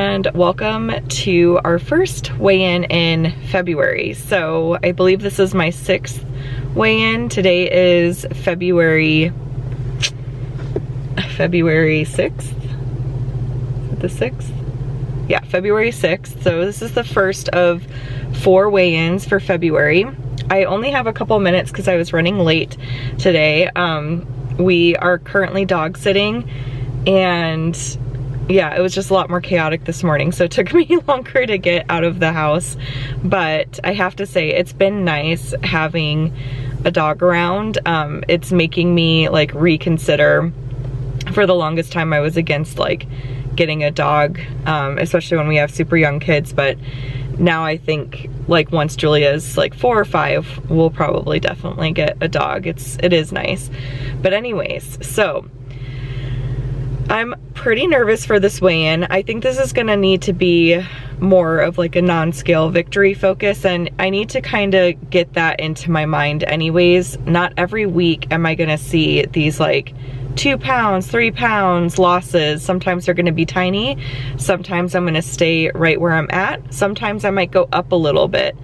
and welcome to our first weigh-in in February. So I believe this is my 6th weigh-in. Today is February 6th? Is it the 6th? Yeah, February 6th. So this is the first of 4 weigh-ins for February. I only have a couple minutes because I was running late today. We are currently dog sitting, and yeah, it was just a lot more chaotic this morning, so it took me longer to get out of the house. But I have to say, it's been nice having a dog around. It's making me like reconsider. For the longest time I was against like getting a dog, especially when we have super young kids, but now I think like once Julia's like 4 or 5, we'll probably definitely get a dog. It is nice. But anyways, so I'm pretty nervous for this weigh-in. I think this is gonna need to be more of like a non-scale victory focus, and I need to kind of get that into my mind anyways. Not every week am I gonna see these like 2 pounds, 3 pounds losses. Sometimes they're gonna be tiny. Sometimes I'm gonna stay right where I'm at. Sometimes I might go up a little bit.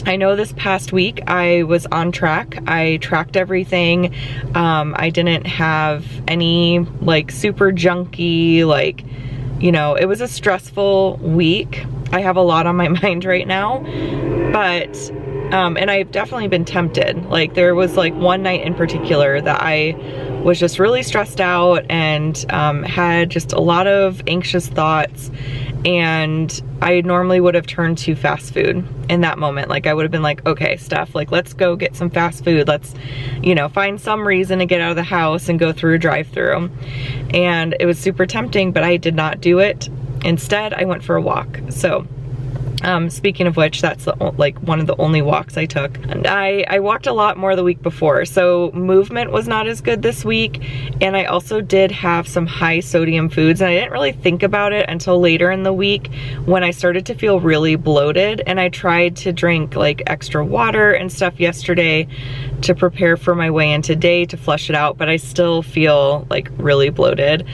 I know this past week I was on track. I tracked everything. I didn't have any like super junky, like, you know, it was a stressful week. I have a lot on my mind right now, but and I've definitely been tempted. Like there was like one night in particular that I was just really stressed out and had just a lot of anxious thoughts, and I normally would have turned to fast food in that moment. Like I would have been like, okay, Steph, like let's go get some fast food. Let's, you know, find some reason to get out of the house and go through a drive-through. And it was super tempting, but I did not do it. Instead, I went for a walk. So speaking of which, that's like one of the only walks I took. And I walked a lot more the week before, so movement was not as good this week. And I also did have some high sodium foods, and I didn't really think about it until later in the week when I started to feel really bloated. And I tried to drink like extra water and stuff yesterday to prepare for my weigh-in today to flush it out, but I still feel like really bloated.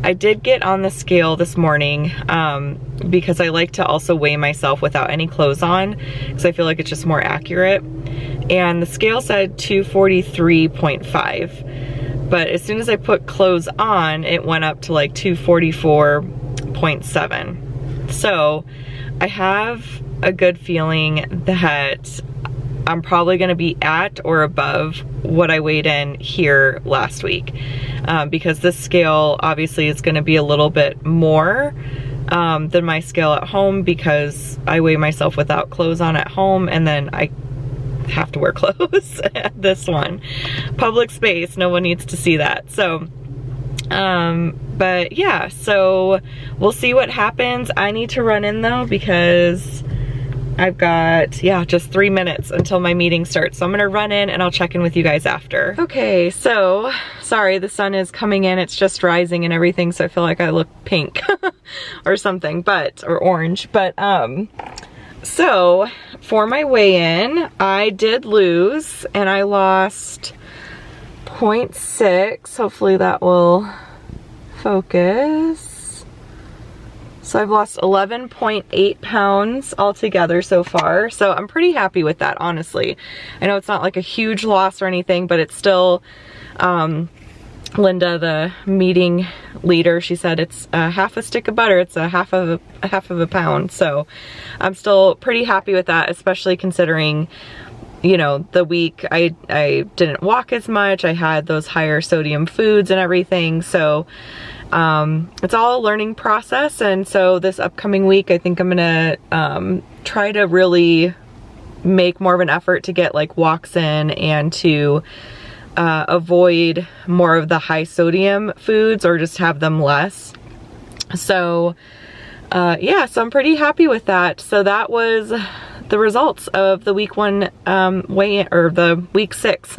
I did get on the scale this morning because I like to also weigh myself without any clothes on, because I feel like it's just more accurate. And the scale said 243.5, but as soon as I put clothes on, it went up to like 244.7. So I have a good feeling that I'm probably gonna be at or above what I weighed in here last week, because this scale obviously is gonna be a little bit more than my scale at home, because I weigh myself without clothes on at home, and then I have to wear clothes at this one. Public space, no one needs to see that. So, but yeah, so we'll see what happens. I need to run in though, because I've got, yeah, just 3 minutes until my meeting starts. So I'm gonna run in and I'll check in with you guys after. Okay, so, sorry, the sun is coming in. It's just rising and everything, so I feel like I look pink or something, or orange. But, so for my weigh-in, I did lose, and I lost 0.6. Hopefully that will focus. So I've lost 11.8 pounds altogether so far. So I'm pretty happy with that, honestly. I know it's not like a huge loss or anything, but it's still, Linda, the meeting leader, she said it's half a stick of butter. It's a half of a pound. So I'm still pretty happy with that, especially considering, you know, the week I didn't walk as much. I had those higher sodium foods and everything. So it's all a learning process, and so this upcoming week I think I'm gonna try to really make more of an effort to get like walks in, and to avoid more of the high sodium foods, or just have them less. So yeah, so I'm pretty happy with that. So that was the results of the week 1 weigh-in, or the week 6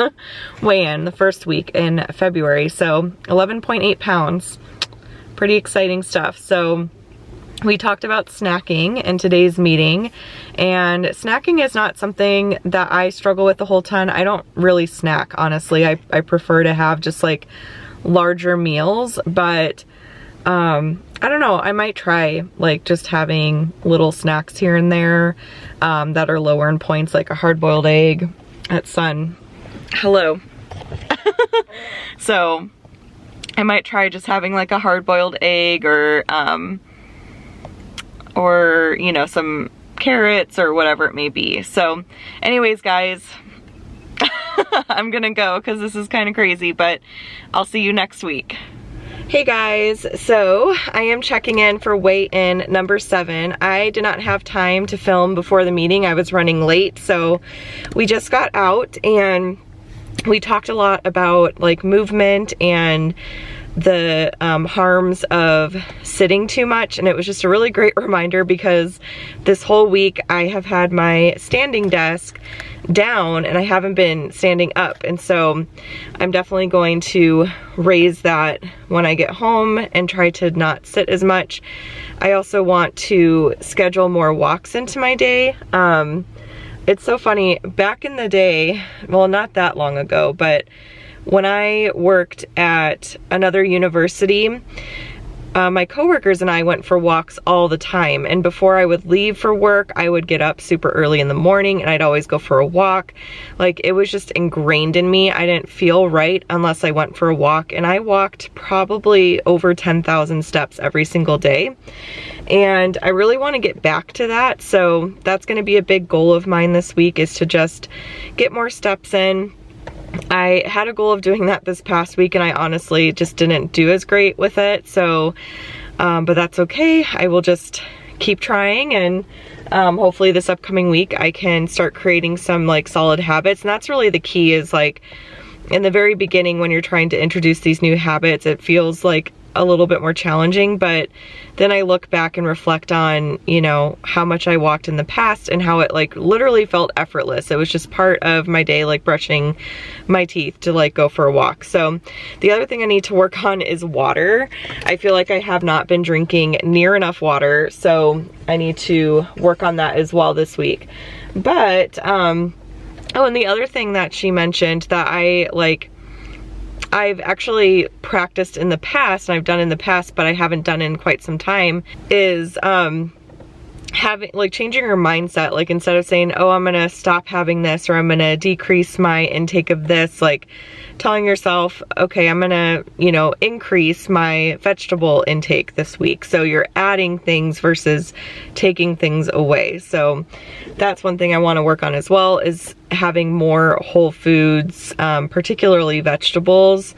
weigh-in, the first week in February. So 11.8 pounds. Pretty exciting stuff. So we talked about snacking in today's meeting, and snacking is not something that I struggle with a whole ton. I don't really snack, honestly. I prefer to have just like larger meals, but I I don't know, I might try like just having little snacks here and there that are lower in points, like a hard-boiled egg at Sun. Hello. So I might try just having like a hard-boiled egg or you know, some carrots or whatever it may be. So anyways, guys, I'm gonna go because this is kind of crazy, but I'll see you next week. Hey guys, so I am checking in for weigh-in number 7. I did not have time to film before the meeting. I was running late, so we just got out and we talked a lot about like movement and the harms of sitting too much, and it was just a really great reminder because this whole week I have had my standing desk down and I haven't been standing up, and so I'm definitely going to raise that when I get home and try to not sit as much. I also want to schedule more walks into my day. It's so funny, back in the day, well, not that long ago, but when I worked at another university, my coworkers and I went for walks all the time, and before I would leave for work, I would get up super early in the morning and I'd always go for a walk. Like, it was just ingrained in me. I didn't feel right unless I went for a walk, and I walked probably over 10,000 steps every single day. And I really want to get back to that, so that's going to be a big goal of mine this week, is to just get more steps in. I had a goal of doing that this past week and I honestly just didn't do as great with it, so but that's okay. I will just keep trying, and hopefully this upcoming week I can start creating some like solid habits. And that's really the key, is like in the very beginning when you're trying to introduce these new habits, it feels like a little bit more challenging, but then I look back and reflect on, you know, how much I walked in the past and how it like literally felt effortless. It was just part of my day, like brushing my teeth, to like go for a walk. So the other thing I need to work on is water. I feel like I have not been drinking near enough water, so I need to work on that as well this week. But oh, and the other thing that she mentioned that I've actually practiced in the past, and I've done in the past, but I haven't done in quite some time, is having, like, changing your mindset. Like, instead of saying, oh, I'm gonna stop having this, or I'm gonna decrease my intake of this, like telling yourself, okay, I'm gonna, you know, increase my vegetable intake this week. So you're adding things versus taking things away. So that's one thing I want to work on as well, is having more whole foods, particularly vegetables,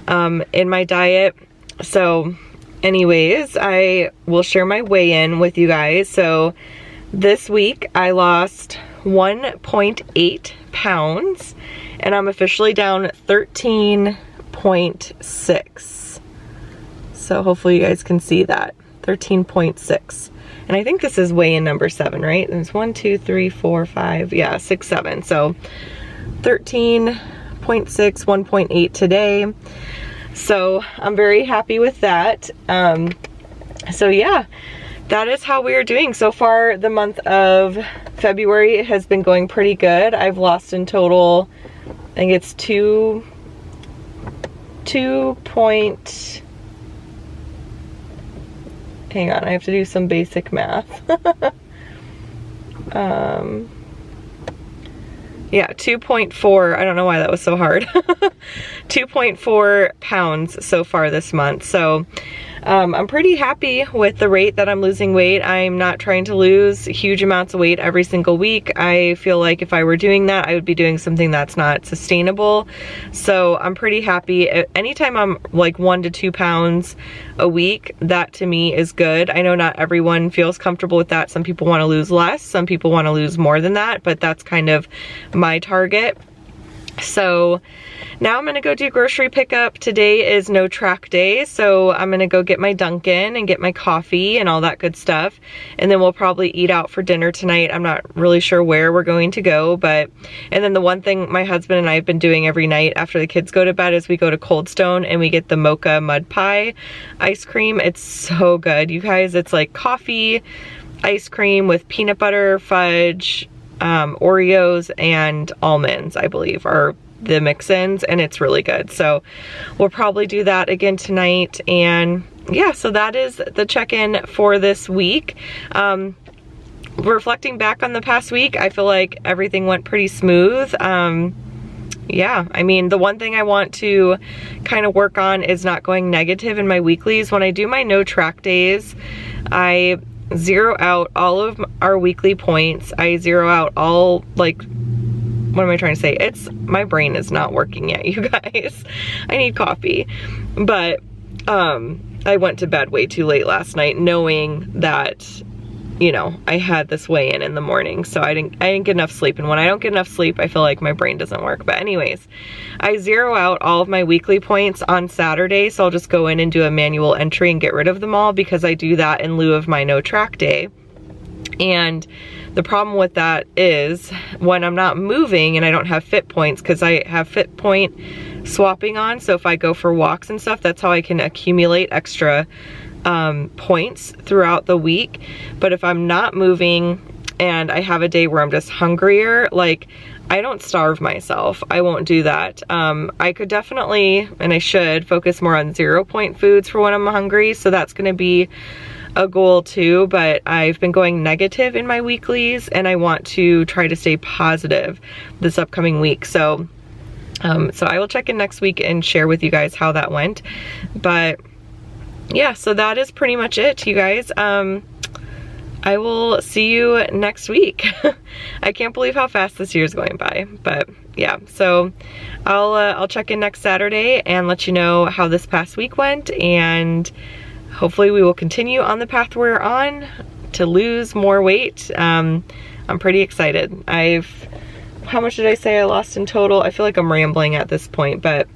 in my diet. So anyways, I will share my weigh-in with you guys. So this week I lost 1.8 pounds and I'm officially down 13.6. So hopefully you guys can see that, 13.6. And I think this is weigh-in number 7, right? There's 1, 2, 3, 4, 5, yeah, 6, 7. So 13.6, 1.8 today. So I'm very happy with that. So yeah, that is how we are doing. So far, the month of February has been going pretty good. I've lost in total, I think it's 2 point, hang on, I have to do some basic math. Yeah, 2.4, I don't know why that was so hard. 2.4 pounds so far this month. So I'm pretty happy with the rate that I'm losing weight. I'm not trying to lose huge amounts of weight every single week. I feel like if I were doing that, I would be doing something that's not sustainable. So I'm pretty happy. Anytime I'm like 1 to 2 pounds a week, that to me is good. I know not everyone feels comfortable with that. Some people want to lose less, some people want to lose more than that, but that's kind of my target. So now I'm gonna go do grocery pickup. Today is no track day, so I'm gonna go get my Dunkin' and get my coffee and all that good stuff, and then we'll probably eat out for dinner tonight. I'm not really sure where we're going to go, but and then the one thing my husband and I have been doing every night after the kids go to bed is we go to Cold Stone and we get the mocha mud pie ice cream. It's so good, you guys. It's like coffee ice cream with peanut butter, fudge, Oreos, and almonds, I believe, are the mix-ins, and it's really good. So we'll probably do that again tonight, and yeah, so that is the check-in for this week. Reflecting back on the past week, I feel like everything went pretty smooth. Yeah, I mean, the one thing I want to kind of work on is not going negative in my weeklies. When I do my no track days, I zero out all of our weekly points. I zero out all, like, what am I trying to say? My brain is not working yet, you guys. I need coffee. But I went to bed way too late last night knowing that, you know, I had this weigh-in in the morning, so I didn't get enough sleep, and when I don't get enough sleep, I feel like my brain doesn't work. But anyways, I zero out all of my weekly points on Saturday, so I'll just go in and do a manual entry and get rid of them all, because I do that in lieu of my no track day. And the problem with that is when I'm not moving and I don't have fit points, because I have fit point swapping on, so if I go for walks and stuff, that's how I can accumulate extra points throughout the week. But if I'm not moving and I have a day where I'm just hungrier, like, I don't starve myself. I won't do that. I could definitely, and I should, focus more on 0 point foods for when I'm hungry, so that's gonna be a goal too. But I've been going negative in my weeklies, and I want to try to stay positive this upcoming week. So I will check in next week and share with you guys how that went. But yeah, so that is pretty much it, you guys. I will see you next week. I can't believe how fast this year is going by, but yeah, so I'll check in next Saturday and let you know how this past week went, and hopefully we will continue on the path we're on to lose more weight. I'm pretty excited. How much did I say I lost in total? I feel like I'm rambling at this point, but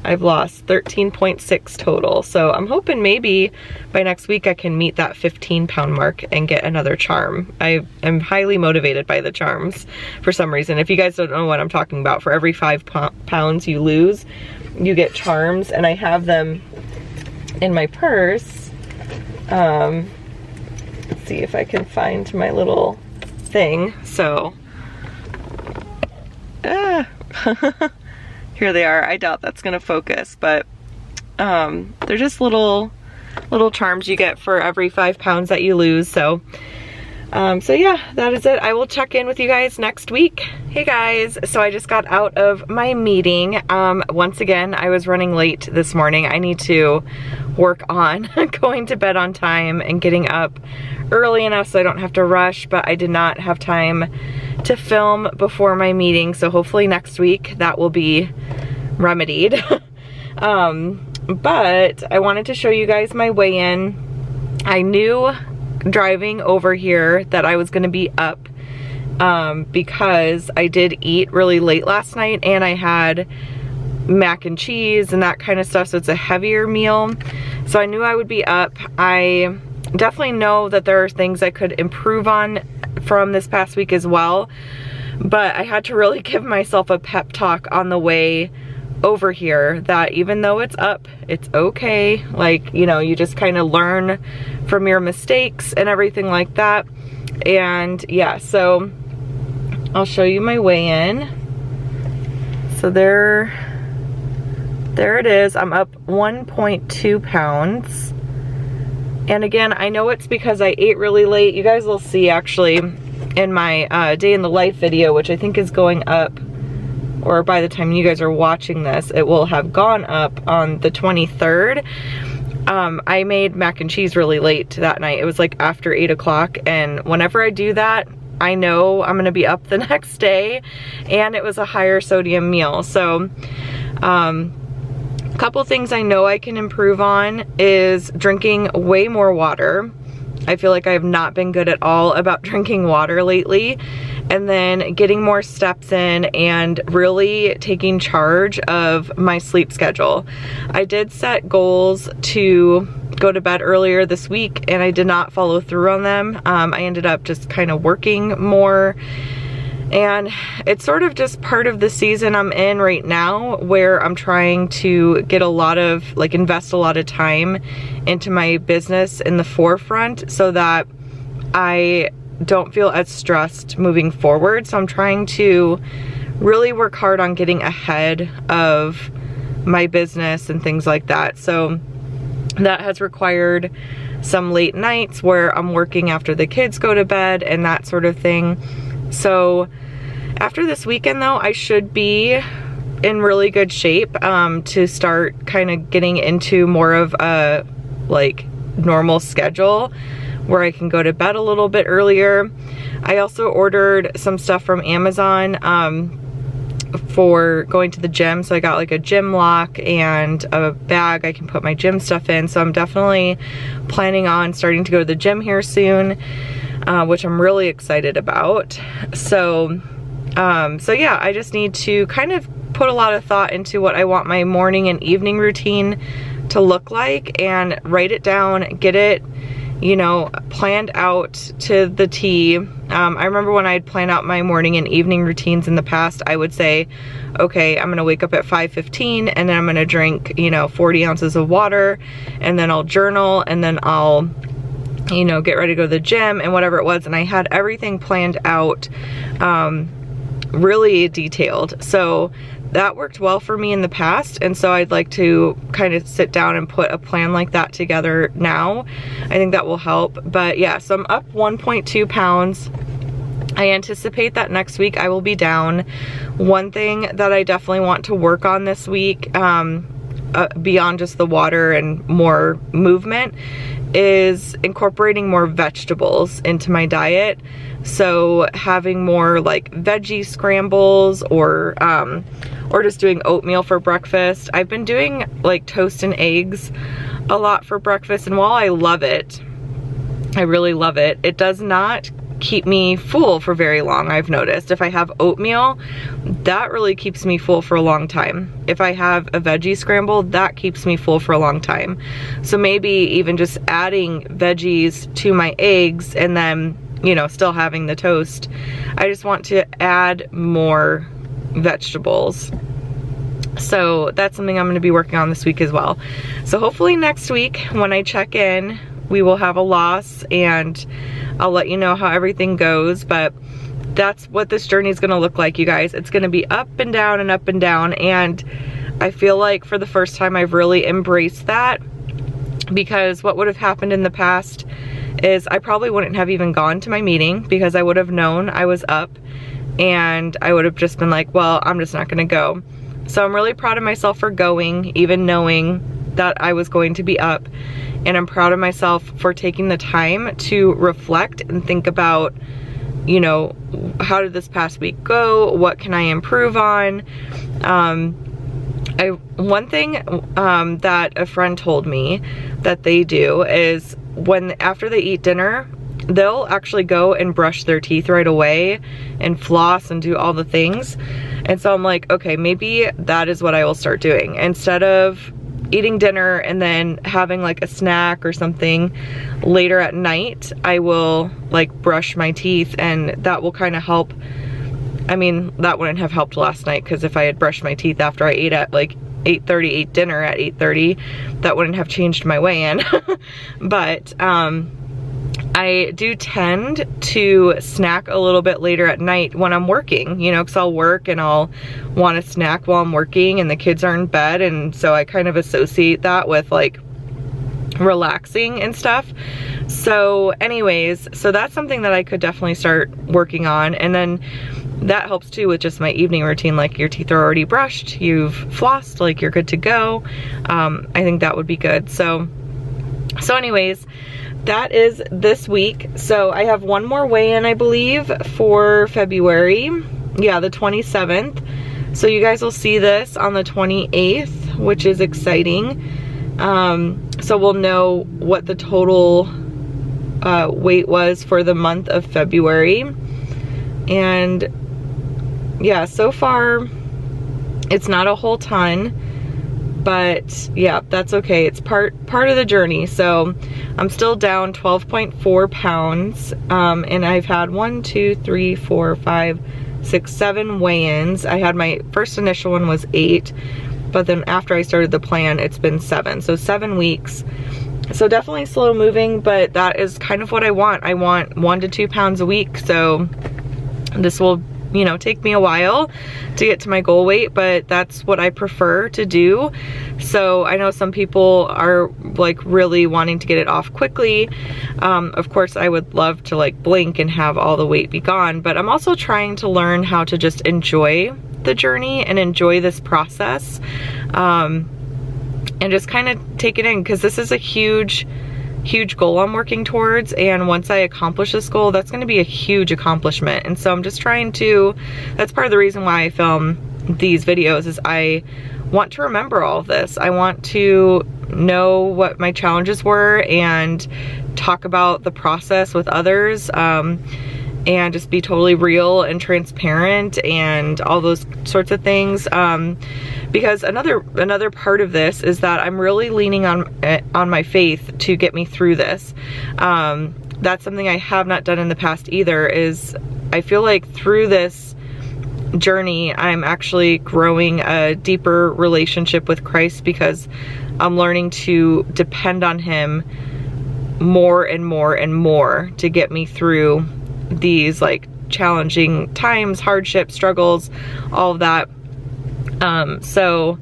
I've lost 13.6 total. So I'm hoping maybe by next week I can meet that 15-pound mark and get another charm. I am highly motivated by the charms for some reason. If you guys don't know what I'm talking about, for every 5 pounds you lose, you get charms, and I have them in my purse. Let's see if I can find my little thing. So, here they are. I doubt that's gonna focus, but they're just little charms you get for every 5 pounds that you lose. So yeah, that is it. I will check in with you guys next week. Hey guys, so I just got out of my meeting. Once again, I was running late this morning. I need to work on going to bed on time and getting up early enough so I don't have to rush, but I did not have time to film before my meeting, so hopefully next week that will be remedied. But I wanted to show you guys my weigh-in. I knew driving over here that I was gonna be up because I did eat really late last night, and I had mac and cheese and that kind of stuff, so it's a heavier meal. So I knew I would be up. I definitely know that there are things I could improve on from this past week as well, but I had to really give myself a pep talk on the way over here that even though it's up, it's okay. Like, you know, you just kind of learn from your mistakes and everything like that. And yeah, so I'll show you my weigh-in. So there it is. I'm up 1.2 pounds. And again, I know it's because I ate really late. You guys will see actually in my day in the life video, which I think is going up, or by the time you guys are watching this, it will have gone up on the 23rd. I made mac and cheese really late that night. It was like after 8 o'clock, and whenever I do that, I know I'm gonna be up the next day, and it was a higher sodium meal. So a couple things I know I can improve on is drinking way more water. I feel like I have not been good at all about drinking water lately. And then getting more steps in and really taking charge of my sleep schedule. I did set goals to go to bed earlier this week, and I did not follow through on them. I ended up just kind of working more. And it's sort of just part of the season I'm in right now, where I'm trying to get a lot of, like, invest a lot of time into my business in the forefront so that I don't feel as stressed moving forward. So I'm trying to really work hard on getting ahead of my business and things like that. So that has required some late nights where I'm working after the kids go to bed and that sort of thing. So after this weekend though, I should be in really good shape to start kind of getting into more of a like normal schedule where I can go to bed a little bit earlier. I also ordered some stuff from Amazon for going to the gym. So I got like a gym lock and a bag I can put my gym stuff in. So I'm definitely planning on starting to go to the gym here soon, which I'm really excited about. So yeah, I just need to kind of put a lot of thought into what I want my morning and evening routine to look like and write it down, get it, you know, planned out to the T. I remember when I'd plan out my morning and evening routines in the past, I would say, okay, I'm gonna wake up at 5:15 and then I'm gonna drink, you know, 40 ounces of water, and then I'll journal, and then I'll, you know, get ready to go to the gym and whatever it was. And I had everything planned out, really detailed. So that worked well for me in the past, and so I'd like to kind of sit down and put a plan like that together now. I think that will help. But yeah, so I'm up 1.2 pounds. I anticipate that next week I will be down. One thing that I definitely want to work on this week, beyond just the water and more movement, is incorporating more vegetables into my diet. So having more like veggie scrambles, or just doing oatmeal for breakfast. I've been doing like toast and eggs a lot for breakfast, and while I love it, I really love it, it does not keep me full for very long. I've noticed if I have oatmeal, that really keeps me full for a long time. If I have a veggie scramble, that keeps me full for a long time. So maybe even just adding veggies to my eggs and then, you know, still having the toast. I just want to add more vegetables. So that's something I'm going to be working on this week as well. So hopefully next week when I check in, we will have a loss, and I'll let you know how everything goes. But that's what this journey is going to look like, you guys. It's going to be up and down and up and down, and I feel like for the first time I've really embraced that, because what would have happened in the past is I probably wouldn't have even gone to my meeting, because I would have known I was up and I would have just been like, well, I'm just not gonna go. So I'm really proud of myself for going, even knowing that I was going to be up. And I'm proud of myself for taking the time to reflect and think about, you know, how did this past week go? What can I improve on? One thing that a friend told me that they do is after they eat dinner, they'll actually go and brush their teeth right away and floss and do all the things. And so I'm like, okay, maybe that is what I will start doing. Instead of eating dinner and then having like a snack or something later at night, I will like brush my teeth, and that will kind of help. I mean, that wouldn't have helped last night, because if I had brushed my teeth after I ate at like 8:30, ate dinner at 8:30, that wouldn't have changed my weigh-in. But I do tend to snack a little bit later at night when I'm working, you know, because I'll work and I'll want to snack while I'm working and the kids are in bed, and so I kind of associate that with like relaxing and stuff. So anyways, so that's something that I could definitely start working on. And then that helps too with just my evening routine, like your teeth are already brushed, you've flossed, like you're good to go. I think that would be good. So anyways, that is this week. So I have one more weigh-in, I believe, for February. Yeah, the 27th. So you guys will see this on the 28th, which is exciting. So we'll know what the total weight was for the month of February. And yeah, so far it's not a whole ton, but yeah, that's okay. It's part of the journey. So I'm still down 12.4 pounds, and I've had 1, 2, 3, 4, 5, 6, 7 weigh-ins. I had my first initial one was 8, but then after I started the plan, it's been 7. So 7 weeks. So definitely slow moving, but that is kind of what I want. I want 1 to 2 pounds a week. So this will you know, take me a while to get to my goal weight, but that's what I prefer to do. So I know some people are like really wanting to get it off quickly. Of course I would love to like blink and have all the weight be gone, but I'm also trying to learn how to just enjoy the journey and enjoy this process, and just kind of take it in, because this is a huge goal I'm working towards, and once I accomplish this goal, that's going to be a huge accomplishment. And so I'm just trying to, that's part of the reason why I film these videos, is I want to remember all of this. I want to know what my challenges were and talk about the process with others, and just be totally real and transparent and all those sorts of things. Because another part of this is that I'm really leaning on my faith to get me through this. That's something I have not done in the past either, is I feel like through this journey, I'm actually growing a deeper relationship with Christ, because I'm learning to depend on Him more and more and more to get me through these like challenging times, hardships, struggles, all of that. So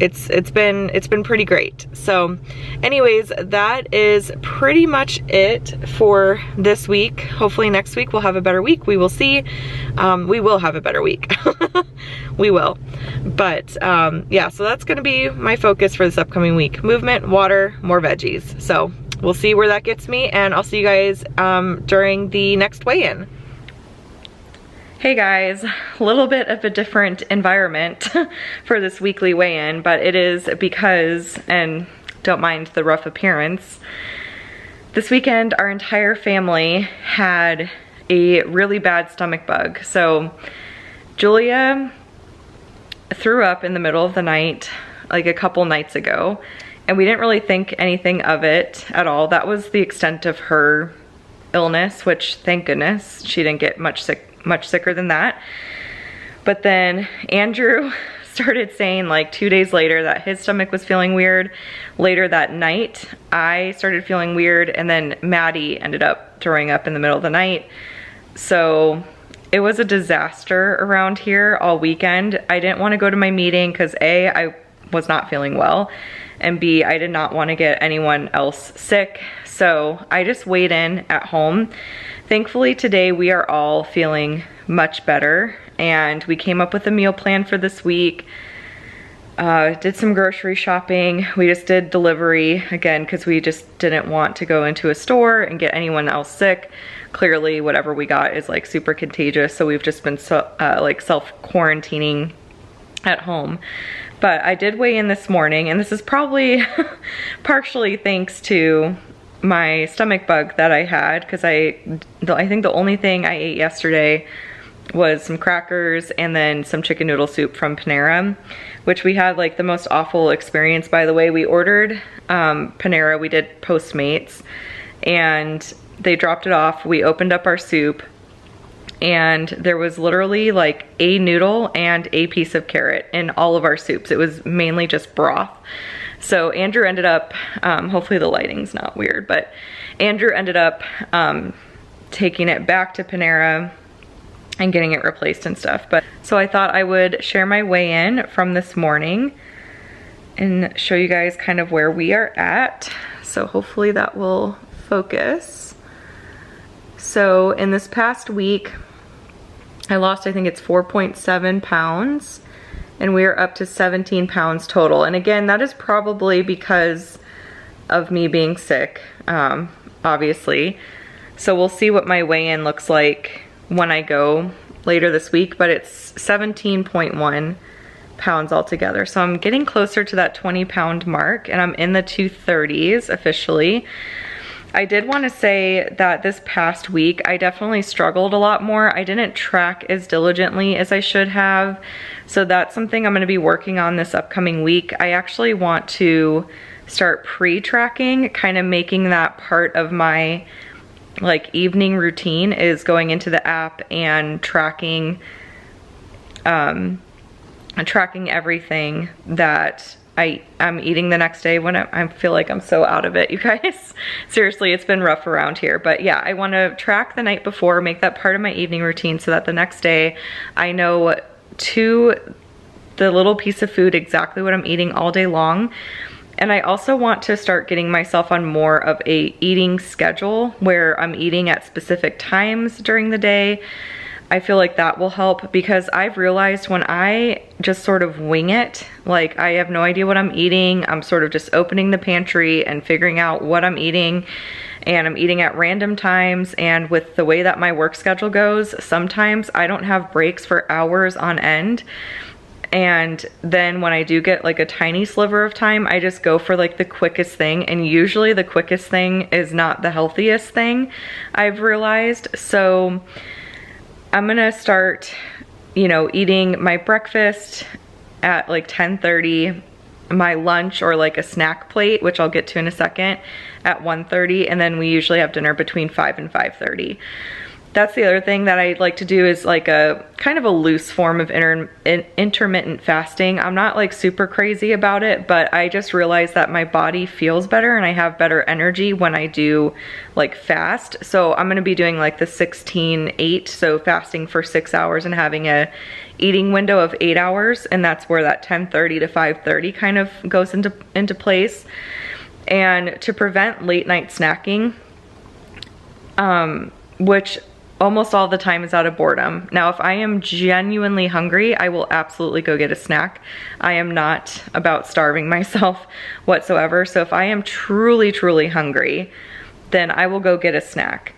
it's been pretty great. So anyways, that is pretty much it for this week. Hopefully next week we'll have a better week. We will see. We will have a better week. We will. But yeah, so that's gonna be my focus for this upcoming week. Movement, water, more veggies. So we'll see where that gets me, and I'll see you guys during the next weigh-in. Hey guys, a little bit of a different environment for this weekly weigh-in, but it is because, and don't mind the rough appearance, this weekend our entire family had a really bad stomach bug. So Julia threw up in the middle of the night like a couple nights ago, and we didn't really think anything of it at all. That was the extent of her illness, which thank goodness she didn't get much sicker than that. But then Andrew started saying like 2 days later that his stomach was feeling weird. Later that night, I started feeling weird, and then Maddie ended up throwing up in the middle of the night. So it was a disaster around here all weekend. I didn't want to go to my meeting because A, I was not feeling well, and B, I did not want to get anyone else sick. So I just weighed in at home. Thankfully today we are all feeling much better, and we came up with a meal plan for this week. Did some grocery shopping. We just did delivery again because we just didn't want to go into a store and get anyone else sick. Clearly whatever we got is like super contagious, so we've just been like self-quarantining at home. But I did weigh in this morning, and this is probably partially thanks to my stomach bug that I had, because I think the only thing I ate yesterday was some crackers and then some chicken noodle soup from Panera, which we had like the most awful experience. By the way, we ordered Panera, we did Postmates, and they dropped it off. We opened up our soup, and there was literally like a noodle and a piece of carrot in all of our soups. It was mainly just broth. So Andrew ended up, hopefully the lighting's not weird, but Andrew ended up taking it back to Panera and getting it replaced and stuff. But so I thought I would share my weigh-in from this morning and show you guys kind of where we are at. So hopefully that will focus. So in this past week, I lost, I think it's 4.7 pounds. And we are up to 17 pounds total. And again, that is probably because of me being sick, obviously. So we'll see what my weigh-in looks like when I go later this week, but it's 17.1 pounds altogether. So I'm getting closer to that 20-pound mark, and I'm in the 230s officially. I did want to say that this past week, I definitely struggled a lot more. I didn't track as diligently as I should have. So that's something I'm going to be working on this upcoming week. I actually want to start pre-tracking, kind of making that part of my like evening routine, is going into the app and tracking everything that I'm eating the next day when I feel like I'm so out of it, you guys. Seriously, it's been rough around here. But yeah, I want to track the night before, make that part of my evening routine so that the next day I know to the little piece of food exactly what I'm eating all day long. And I also want to start getting myself on more of a eating schedule where I'm eating at specific times during the day. I feel like that will help, because I've realized when I just sort of wing it, like I have no idea what I'm eating, I'm sort of just opening the pantry and figuring out what I'm eating, and I'm eating at random times. And with the way that my work schedule goes, sometimes I don't have breaks for hours on end. And then when I do get like a tiny sliver of time, I just go for like the quickest thing. And usually the quickest thing is not the healthiest thing, I've realized. So I'm gonna start, you know, eating my breakfast at like 10:30, my lunch or like a snack plate, which I'll get to in a second, at 1:30, and then we usually have dinner between 5 and 5:30. That's the other thing that I like to do, is like a kind of a loose form of intermittent fasting. I'm not like super crazy about it, but I just realized that my body feels better and I have better energy when I do like fast. So I'm gonna be doing like the 16-8, so fasting for 6 hours and having a eating window of 8 hours, and that's where that 10:30 to 5:30 kind of goes into place. And to prevent late night snacking, which almost all the time is out of boredom. Now, if I am genuinely hungry, I will absolutely go get a snack. I am not about starving myself whatsoever. So if I am truly, truly hungry, then I will go get a snack.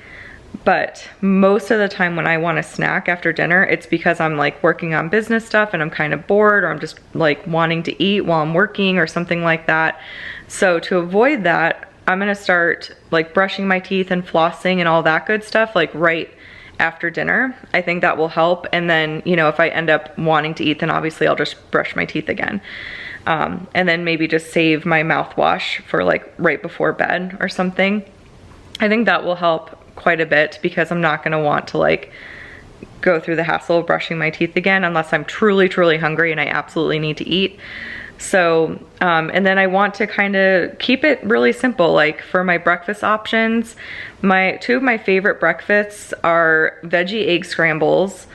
But most of the time when I want a snack after dinner, it's because I'm like working on business stuff and I'm kind of bored, or I'm just like wanting to eat while I'm working or something like that. So to avoid that, I'm gonna start like brushing my teeth and flossing and all that good stuff like right after dinner. I think that will help. And then, you know, if I end up wanting to eat, then obviously I'll just brush my teeth again. And then maybe just save my mouthwash for like right before bed or something. I think that will help quite a bit, because I'm not gonna want to like go through the hassle of brushing my teeth again unless I'm truly, truly hungry and I absolutely need to eat. So, and then I want to kind of keep it really simple. Like for my breakfast options, two of my favorite breakfasts are veggie egg scrambles,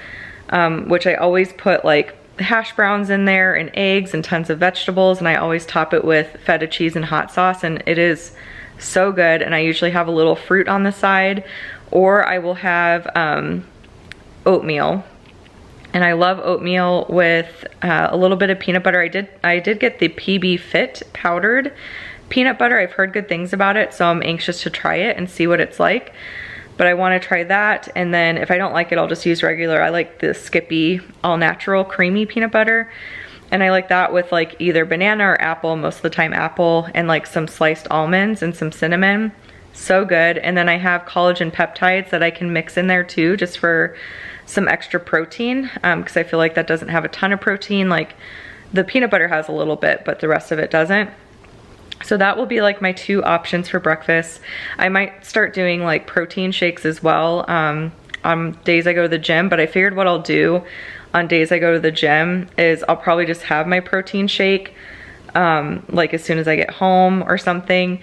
which I always put like hash browns in there and eggs and tons of vegetables, and I always top it with feta cheese and hot sauce, and it is so good. And I usually have a little fruit on the side, or I will have oatmeal. And I love oatmeal with a little bit of peanut butter. I did get the PB Fit powdered peanut butter. I've heard good things about it, so I'm anxious to try it and see what it's like. But I want to try that, and then if I don't like it, I'll just use regular. I like the Skippy all natural creamy peanut butter, and I like that with like either banana or apple, most of the time apple, and like some sliced almonds and some cinnamon. So good. And then I have collagen peptides that I can mix in there too, just for some extra protein, because I feel like that doesn't have a ton of protein. Like the peanut butter has a little bit, but the rest of it doesn't. So that will be like my two options for breakfast. I might start doing like protein shakes as well on days I go to the gym, but I figured what I'll do on days I go to the gym is I'll probably just have my protein shake like as soon as I get home or something.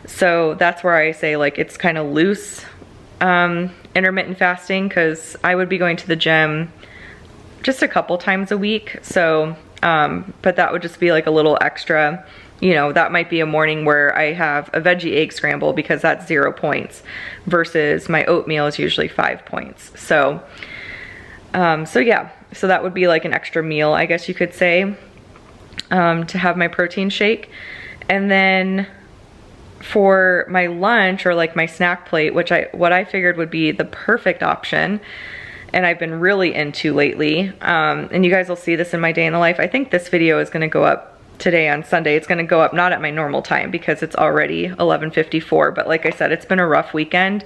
So that's where I say like it's kind of loose intermittent fasting, because I would be going to the gym just a couple times a week. So, but that would just be like a little extra, you know, that might be a morning where I have a veggie egg scramble because that's 0 points versus my oatmeal is usually 5 points. So, so yeah, so that would be like an extra meal, I guess you could say, to have my protein shake. And then for my lunch or like my snack plate, which what I figured would be the perfect option, and I've been really into lately, and you guys will see this in my day in the life. I think this video is gonna go up today on Sunday. It's gonna go up not at my normal time because it's already 11:54, but like I said, it's been a rough weekend,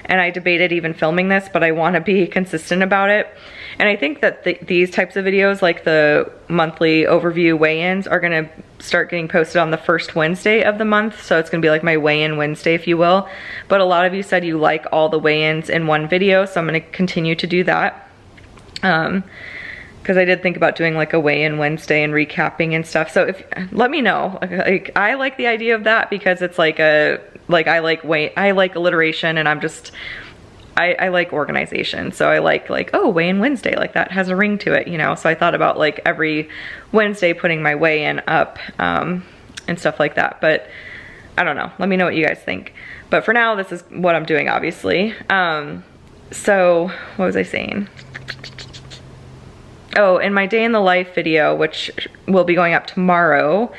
and I debated even filming this, but I wanna be consistent about it. And I think that these types of videos, like the monthly overview weigh-ins, are gonna start getting posted on the first Wednesday of the month. So it's gonna be like my weigh-in Wednesday, if you will. But a lot of you said you like all the weigh-ins in one video, so I'm gonna continue to do that. because I did think about doing like a weigh-in Wednesday and recapping and stuff. So let me know. Like, I like the idea of that because it's like I like alliteration, and I like organization. So I like, oh, weigh-in Wednesday, like that has a ring to it, you know? So I thought about like every Wednesday putting my weigh-in up and stuff like that. But I don't know, let me know what you guys think. But for now, this is what I'm doing, obviously. So what was I saying? Oh, in my day in the life video, which will be going up tomorrow,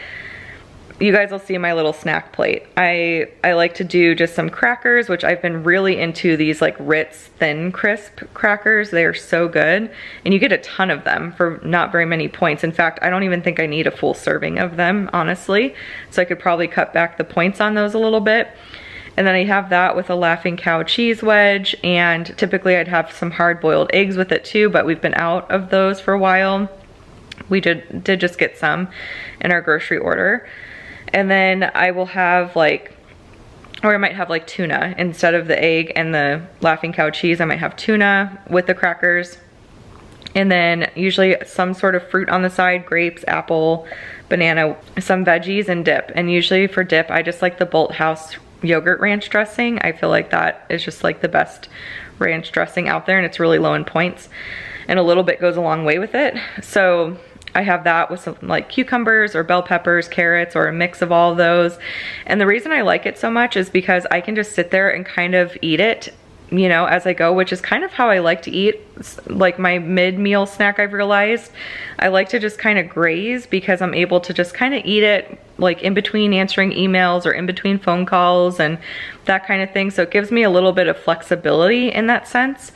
you guys will see my little snack plate. I like to do just some crackers, which I've been really into these like Ritz thin crisp crackers. They are so good, and you get a ton of them for not very many points. In fact, I don't even think I need a full serving of them, honestly. So I could probably cut back the points on those a little bit. And then I have that with a Laughing Cow cheese wedge, and typically I'd have some hard-boiled eggs with it too, but we've been out of those for a while. We did just get some in our grocery order. And then I will have like, or I might have like tuna. Instead of the egg and the Laughing Cow cheese, I might have tuna with the crackers. And then usually some sort of fruit on the side, grapes, apple, banana, some veggies, and dip. And usually for dip, I just like the Bolt House yogurt ranch dressing. I feel like that is just like the best ranch dressing out there, and it's really low in points. And a little bit goes a long way with it. So I have that with some like cucumbers or bell peppers, carrots, or a mix of all of those. And the reason I like it so much is because I can just sit there and kind of eat it, you know, as I go, which is kind of how I like to eat like my mid-meal snack. I've realized I like to just kind of graze, because I'm able to just kind of eat it like in between answering emails or in between phone calls and that kind of thing. So it gives me a little bit of flexibility in that sense.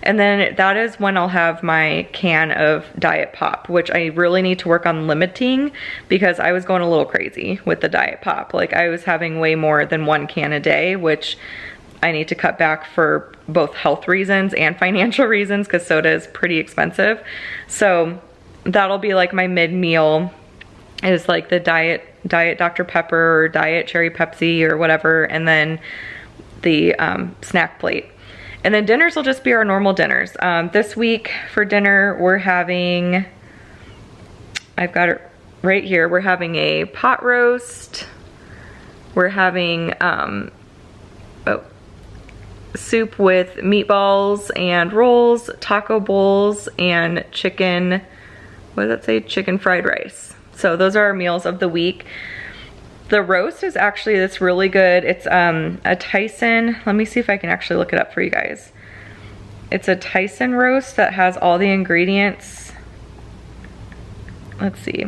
And then that is when I'll have my can of Diet Pop, which I really need to work on limiting, because I was going a little crazy with the Diet Pop. Like I was having way more than one can a day, which I need to cut back for both health reasons and financial reasons, because soda is pretty expensive. So that'll be like my mid-meal, is like the Diet Dr. Pepper or Diet Cherry Pepsi or whatever, and then the snack plate. And then dinners will just be our normal dinners. This week for dinner, we're having, I've got it right here, we're having a pot roast. We're having soup with meatballs and rolls, taco bowls, and chicken, what does that say? Chicken fried rice. So those are our meals of the week. The roast is actually this really good. It's a Tyson, let me see if I can actually look it up for you guys. It's a Tyson roast that has all the ingredients. Let's see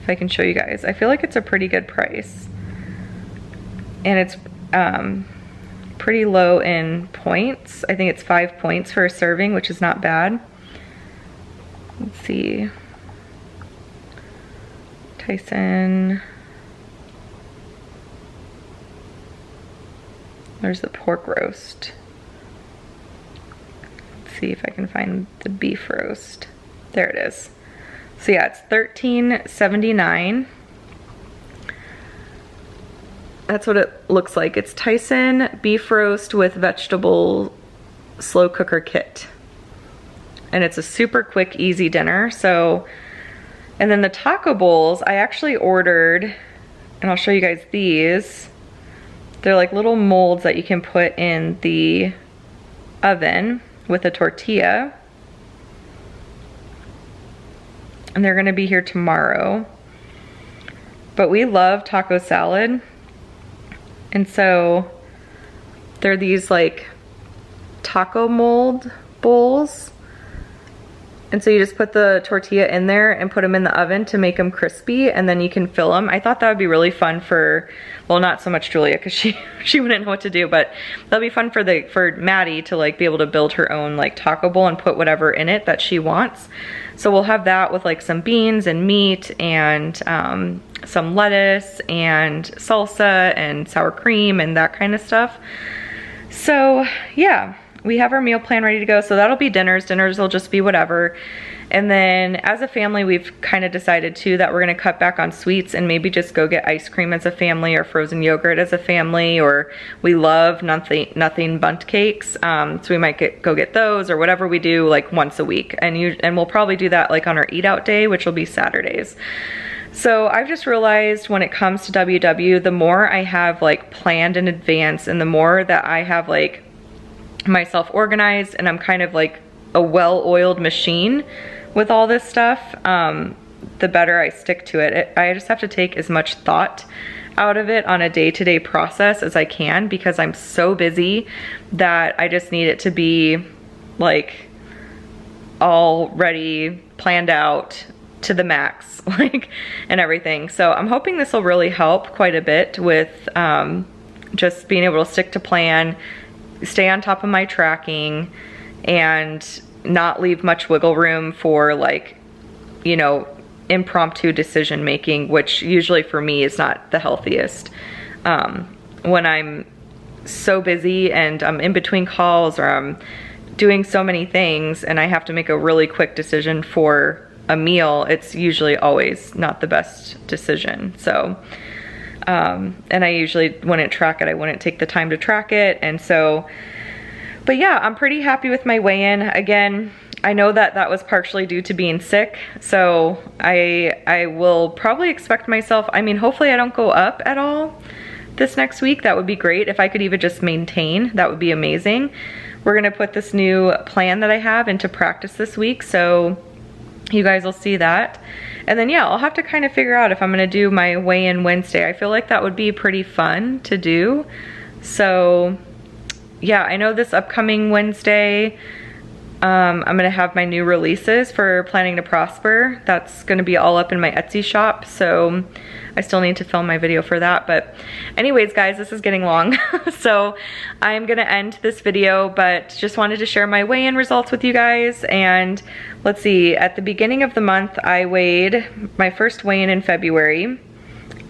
if I can show you guys. I feel like it's a pretty good price. And it's pretty low in points. I think it's 5 points for a serving, which is not bad. Let's see. Tyson. There's the pork roast. Let's see if I can find the beef roast. There it is. So yeah, it's $13.79. That's what it looks like. It's Tyson beef roast with vegetable slow cooker kit. And it's a super quick, easy dinner. So, and then the taco bowls, I actually ordered, and I'll show you guys these. They're like little molds that you can put in the oven with a tortilla. And they're gonna be here tomorrow. But we love taco salad. And so they're these like taco mold bowls. And so you just put the tortilla in there and put them in the oven to make them crispy, and then you can fill them. I thought that would be really fun for, well, not so much Julia, because she wouldn't know what to do, but that'll be fun for Maddie to like be able to build her own like taco bowl and put whatever in it that she wants. So we'll have that with like some beans and meat and some lettuce and salsa and sour cream and that kind of stuff. So yeah, we have our meal plan ready to go. So that'll be dinners. Dinners will just be whatever. And then as a family, we've kind of decided too that we're gonna cut back on sweets and maybe just go get ice cream as a family or frozen yogurt as a family, or we love nothing bundt cakes. So we might go get those or whatever we do like once a week. And we'll probably do that like on our eat out day, which will be Saturdays. So I've just realized when it comes to WW, the more I have like planned in advance and the more that I have like myself organized and I'm kind of like a well-oiled machine with all this stuff, the better I stick to it. I just have to take as much thought out of it on a day-to-day process as I can, because I'm so busy that I just need it to be like already planned out to the max, like, and everything. So I'm hoping this will really help quite a bit with just being able to stick to plan, stay on top of my tracking, and not leave much wiggle room for like, you know, impromptu decision making, which usually for me is not the healthiest. When I'm so busy and I'm in between calls or I'm doing so many things and I have to make a really quick decision for a meal, it's usually always not the best decision. So, and I usually wouldn't track it. I wouldn't take the time to track it. And so, but yeah, I'm pretty happy with my weigh-in. Again, I know that that was partially due to being sick. So I will probably expect myself, I mean, hopefully I don't go up at all this next week. That would be great. If I could even just maintain, that would be amazing. We're gonna put this new plan that I have into practice this week, so you guys will see that. And then yeah, I'll have to kind of figure out if I'm gonna do my weigh-in Wednesday. I feel like that would be pretty fun to do. So yeah, I know this upcoming Wednesday, I'm gonna have my new releases for Planning to Prosper. That's gonna be all up in my Etsy shop, so I still need to film my video for that. But anyways, guys, this is getting long. So I'm gonna end this video, but just wanted to share my weigh-in results with you guys. And let's see, at the beginning of the month, I weighed my first weigh-in in February.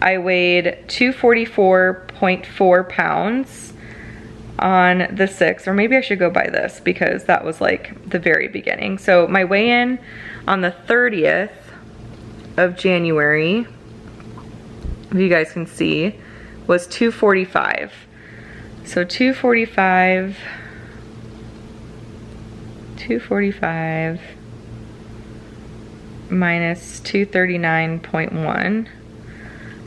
I weighed 244.4 pounds on the 6th, or maybe I should go by this because that was like the very beginning. So my weigh-in on the 30th of January, if you guys can see, was 245. So 245 minus 239.1.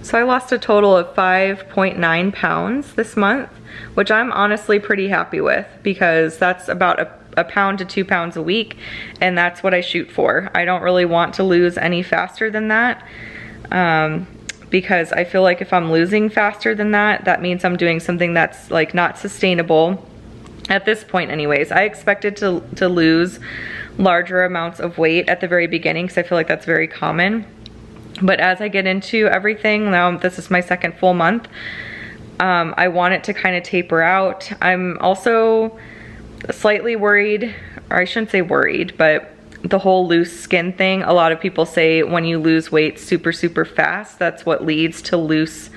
So I lost a total of 5.9 pounds this month, which I'm honestly pretty happy with, because that's about a pound to 2 pounds a week, and that's what I shoot for. I don't really want to lose any faster than that, because I feel like if I'm losing faster than that, that means I'm doing something that's like not sustainable at this point anyways. I expected to lose larger amounts of weight at the very beginning, because I feel like that's very common. But as I get into everything, now this is my second full month, I want it to kind of taper out. I'm also slightly worried, or I shouldn't say worried, but the whole loose skin thing. A lot of people say when you lose weight super fast, that's what leads to loose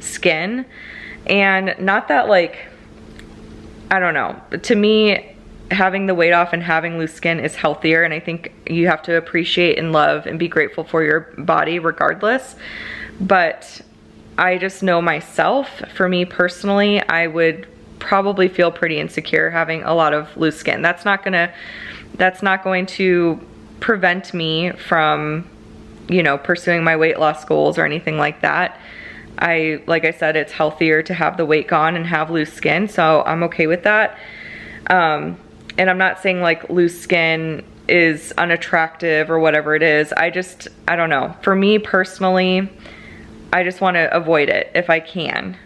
skin. And not that, like, I don't know, to me, having the weight off and having loose skin is healthier, and I think you have to appreciate and love and be grateful for your body regardless. But I just know myself, for me personally, I would probably feel pretty insecure having a lot of loose skin. That's not going to prevent me from, you know, pursuing my weight loss goals or anything like that. Like I said, it's healthier to have the weight gone and have loose skin, so I'm okay with that. And I'm not saying like loose skin is unattractive or whatever it is. I don't know. For me personally, I just want to avoid it if I can,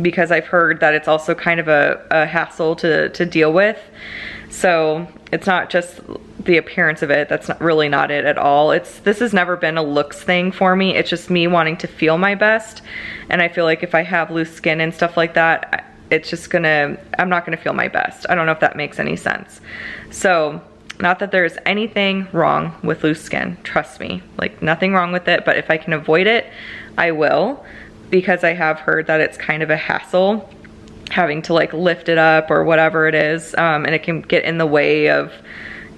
because I've heard that it's also kind of a hassle to deal with. So it's not just the appearance of it. That's really not it at all. This has never been a looks thing for me. It's just me wanting to feel my best. And I feel like if I have loose skin and stuff like that, it's just I'm not gonna feel my best. I don't know if that makes any sense. So, not that there's anything wrong with loose skin, trust me, like nothing wrong with it, but if I can avoid it, I will, because I have heard that it's kind of a hassle having to like lift it up or whatever it is, and it can get in the way of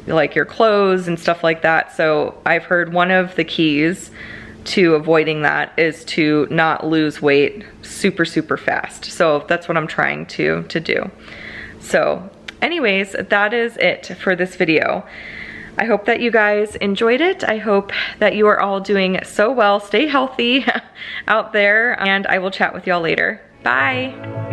like your clothes and stuff like that. So I've heard one of the keys to avoiding that is to not lose weight super fast. So that's what I'm trying to do. So anyways, that is it for this video. I hope that you guys enjoyed it. I hope that you are all doing so well. Stay healthy out there, and I will chat with y'all later. Bye.